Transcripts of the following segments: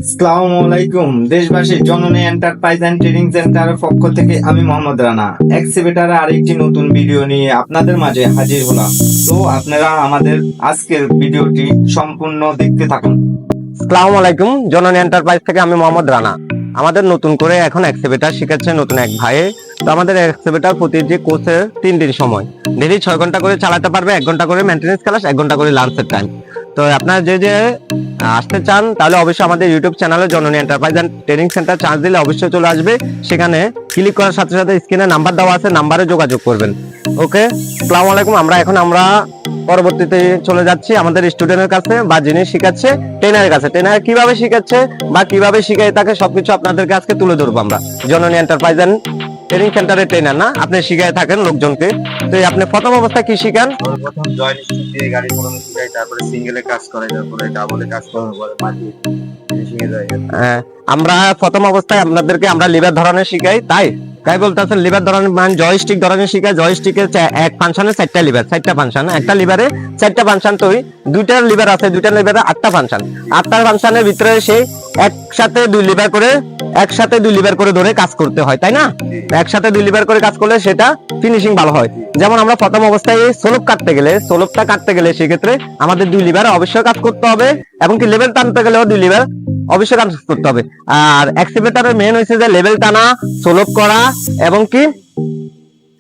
আসসালামু আলাইকুম দেশবাসী, জননী এন্টারপ্রাইজ এন্ড ট্রেনিং সেন্টারের পক্ষ থেকে আমি মোহাম্মদ রানা এক্সিবিটারে আরেকটি নতুন ভিডিও নিয়ে আপনাদের মাঝে হাজির হলাম। তো আপনারা আমাদের আজকের ভিডিওটি সম্পূর্ণ দেখতে থাকুন। আসসালামু আলাইকুম, জননী এন্টারপ্রাইজ থেকে আমি মোহাম্মদ রানা। আমাদের নতুন করে এখন এক্সিবিটার শিখাচ্ছে নতুন এক ভাই। তো আমাদের এক্সিবিটার প্রতিটি কোর্সের 3 দিন সময়, ডেলি 6 ঘন্টা করে চালাতে পারবে, 1 ঘন্টা করে মেনটেন্স ক্লাস, 1 ঘন্টা করে লাঞ্চের টাইম। তো আপনারা যে আসতে চান তাহলে অবশ্যই আমাদের ইউটিউব চ্যানেলে Janani enterprise and training centre charge দিলে অবশ্যই চলে আসবে। সেখানে ক্লিক করার সাথে সাথে স্ক্রিনে নাম্বার দেওয়া আছে, নাম্বারে যোগাযোগ করবেন। ওকে, আসসালামু আলাইকুম। আমরা পরবর্তীতে চলে যাচ্ছি আমাদের স্টুডেন্টের কাছে বা যিনি শিখাচ্ছে ট্রেনারের কাছে। ট্রেনার কিভাবে শিখাচ্ছে বা কিভাবে শিখায় তাকে সবকিছু আপনাদেরকে আজকে তুলে ধরবো আমরা। জননী এন্টারপ্রাইজ এন্ড ট্রেনিং সেন্টারের ট্রেনার না, আপনি শিখায় থাকেন লোকজনকে। তো আপনি প্রথম অবস্থায় কি শিখান? প্রথম জয়েন্ট স্টিক দিয়ে গাড়ি চালানো শেখাই, তারপরে সিঙ্গেলে কাজ করে, তারপরে ডাবলে কাজ করার পরে মাটি ফিনিশিং এ যায়। আমরা প্রথম অবস্থায় আপনাদেরকে আমরা লিভার ধরনের শিখাই, তাই তাই বলতেছেন লিভার ধরনের মানে জয়স্টিক ধরনের শিখায়। জয়স্টিকের এক ফাংশনে 4টা লিভার, 4টা ফাংশন, একটা লিভারে 4টা ফাংশন। তো 2টা লিভার আছে, 2টা লিভারে 8টা ফাংশন। 8টা ফাংশনের ভিতরে সেই একসাথে 2 লিভার করে ধরে কাজ করতে হয়, তাই না? একসাথে 2 লিভার করে কাজ করলে সেটা ফিনিশিং ভালো হয়। যেমন আমরা প্রথম অবস্থায় সোলপটা কাটতে গেলে সেক্ষেত্রে আমাদের 2 লিভার অবশ্যই কাজ করতে হবে, এবং কি লেভেল টানতে গেলেও 2 লিভার অবশ্যই কাজ করতে হবে। আর এক্সিভেটরের মেন হয়েছে যে লেভেল টানা, সোলপ করা, এবং কি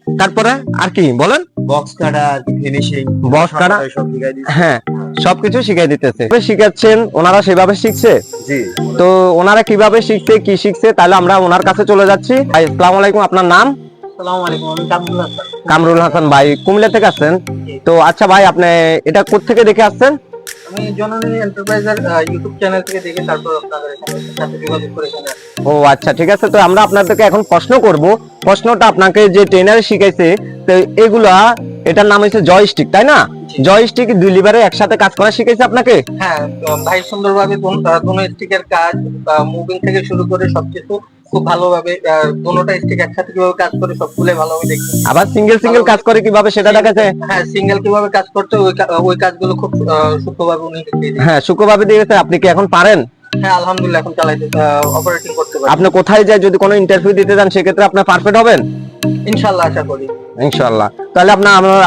তারপরে আর কি বলেন, বক্স কাটা, ফিনিশিং, বক্স কাটা, সব শিখাই দিচ্ছে। হ্যাঁ সবকিছু শিখাই দিতেছে। শিখাচ্ছেন ওনারা সেভাবে শিখছে। জি, তো ওনারা কিভাবে শিখছে কি শিখছে তাহলে আমরা ওনার কাছে চলে যাচ্ছি। ভাই আসসালামু আলাইকুম, আপনার নাম? আসসালামু আলাইকুম, আমি কামরুল হাসান। কামরুল হাসান ভাই, কুমিল্লা থেকে আসছেন। তো আচ্ছা ভাই, আপনি এটা কোত্থেকে দেখে আসছেন? আমি জননী এন্টারপ্রাইজের ইউটিউব চ্যানেল থেকে দেখে তারপর আপনাদের এখানে সাথে যোগাযোগ করে এখানে আসছি। ও আচ্ছা, ঠিক আছে। তো আমরা আপনাদেরকে এখন প্রশ্ন করব। প্রশ্নটা আপনাকে যে ট্রেনার শিখাইছে, তো এগুলা এটার নাম হচ্ছে জয়স্টিক, তাই না? জয়স্টিক 2 লিভারে একসাথে কাজ করা শিখাইছে আপনাকে। হ্যাঁ, ভাই সুন্দরভাবে দোনো স্টিকের কাজ, মুভিং থেকে শুরু করে সবকিছু খুব ভালোভাবে দোনোটা স্টিক একসাথে কিভাবে কাজ করে সবগুলো ভালোভাবে দেখি। আবার সিঙ্গেল সিঙ্গেল কাজ করে কিভাবে সেটা দেখাচ্ছে। হ্যাঁ, সিঙ্গেল কিভাবে কাজ করতে ওই কাজগুলো খুব সূক্ষ্মভাবে উনি দেখিয়ে দিয়েছেন। হ্যাঁ, সুখভাবে দিয়েছে। আপনি কি এখন পারেন? হ্যাঁ, আলহামদুলিল্লাহ এখন চালাইতে অপারেটিং করতে পারি। আপনি কোথায় যায় যদি কোনো ইন্টারভিউ দিতে যান সেক্ষেত্রে আপনি পারফেক্ট হবেন ইনশাআল্লাহ আশা করি। ইনশাআল্লাহ। তাহলে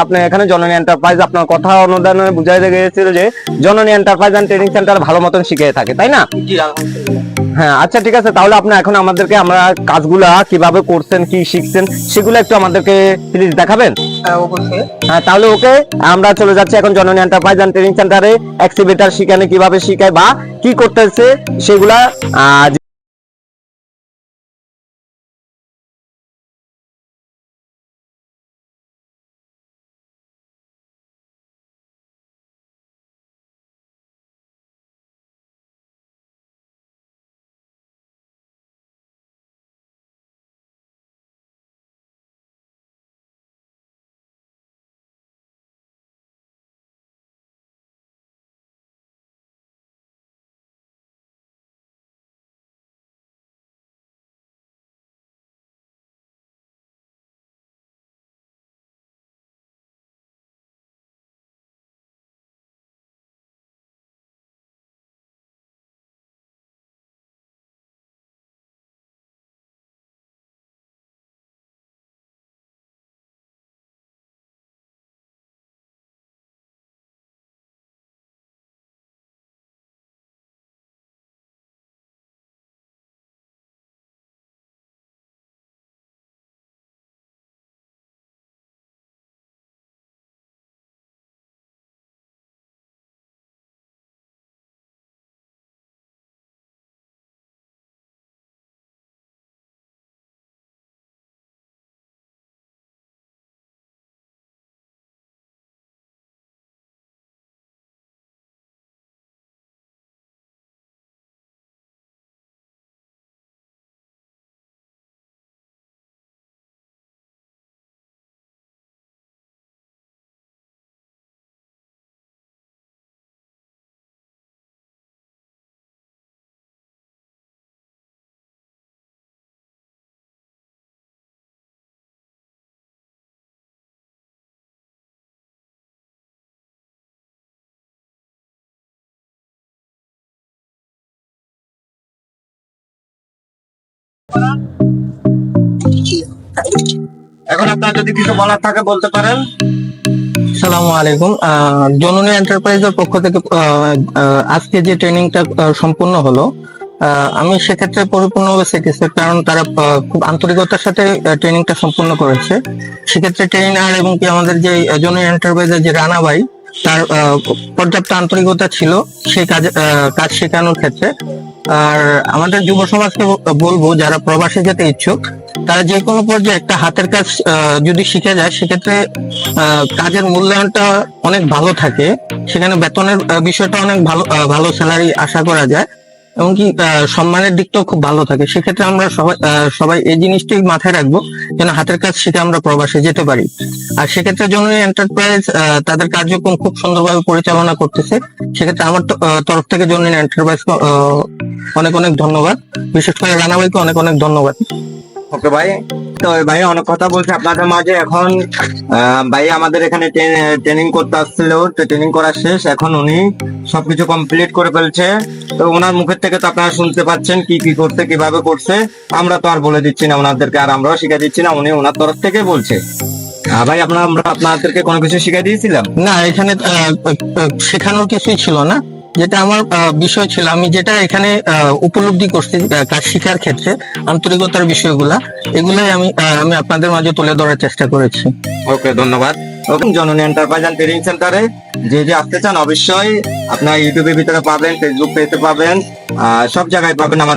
আপনি এখানে জননী এন্টারপ্রাইজ, আপনার কথা অনুদানে বুঝাই গিয়েছিল যে জননী এন্টারপ্রাইজ এন্ড ট্রেনিং সেন্টার ভালো মতন শিখিয়ে থাকে, তাই না? জি আলহামদুলিল্লাহ। হ্যাঁ আচ্ছা, ঠিক আছে। তাহলে আপনি এখন আমাদেরকে আমরা কাজগুলা কিভাবে করছেন কি শিখছেন সেগুলো একটু আমাদেরকে প্লিজ দেখাবেন। হ্যাঁ অবশ্যই। হ্যাঁ তাহলে ওকে, আমরা চলে যাচ্ছি এখন জননী এন্টারপ্রাইজ এন্ড ট্রেনিং সেন্টারে। এক্সিবিটার শিখানে কিভাবে শিখায় বা কি করতেছে সেগুলা এখন আপনার যদি কিছু বলার থাকে বলতে পারেন। আসসালামু আলাইকুম। জননী এন্টারপ্রাইজের পক্ষ থেকে আজকে যে ট্রেনিংটা সম্পূর্ণ হলো, আমি সেক্ষেত্রে পরিপূর্ণভাবে স্যাটিসফাইড, কারণ তারা খুব আন্তরিকতার সাথে ট্রেনিংটা সম্পূর্ণ করেছে। সেক্ষেত্রে ট্রেনার এবং কি আমাদের যে জননী এন্টারপ্রাইজের যে রানা ভাই, তার পর্যাপ্ত আন্তরিকতা ছিল সেই কাজ শেখানোর ক্ষেত্রে। আর আমাদের যুব সমাজকে বলবো, যারা প্রবাসে যেতে ইচ্ছুক, তারা যে কোনো পর্যায়ে একটা হাতের কাজ যদি শিখে যায়, সেক্ষেত্রে কাজের মূল্যায়নটা অনেক ভালো থাকে, সেখানে বেতনের বিষয়টা অনেক ভালো, ভালো স্যালারি আশা করা যায়, এবং কি সম্মানের দিকটাও খুব ভালো থাকে। সেক্ষেত্রে আমরা সবাই এই জিনিসটাই মাথায় রাখবো, যেন হাতের কাজ শিখে আমরা প্রবাসে যেতে পারি। আর সেক্ষেত্রে জননী এন্টারপ্রাইজ তাদের কার্যক্রম খুব সুন্দরভাবে পরিচালনা করতেছে। সেক্ষেত্রে আমার তরফ থেকে জননী এন্টারপ্রাইজ অনেক অনেক ধন্যবাদ, বিশেষ করে রানা ভাইকে অনেক অনেক ধন্যবাদ। ওকে ভাই, তো ভাই অনেক কথা বলছে আপনাদের মাঝে। এখন ভাই আমাদের এখানে ট্রেনিং করতে আসছিল, ট্রেনিং করা শেষ, এখন উনি সবকিছু কমপ্লিট করে ফেলছে। তো ওনার মুখের থেকে তো আপনারা শুনতে পাচ্ছেন কি কি করতে, কিভাবে করছে। আমরা তো আর বলে দিচ্ছি না ওনাদেরকে, আর আমরাও শিখে দিচ্ছি না, উনি ওনার তরফ থেকে বলছে। ভাই আমরা আপনাদেরকে কোনো কিছু শিখে দিয়েছিলাম? না, এখানে শেখানোর কিছুই ছিল না। যেটা আমার বিষয় ছিল, আমি যেটা এখানে উপলব্ধি করছি কাজ শেখার ক্ষেত্রে, আন্তরিকতার বিষয়গুলা, এগুলাই আমি আপনাদের মাঝে তুলে ধরার চেষ্টা করেছি। ওকে, ধন্যবাদ। ওকে, জননী এন্টারপ্রাইজ এন্ড ট্রেনিং সেন্টারে যে আসতে চান অবশ্যই আপনার ইউটিউবের ভিতরে পাবেন, ফেসবুক পেজে পাবেন, সব জায়গায় পাবেন আমাদের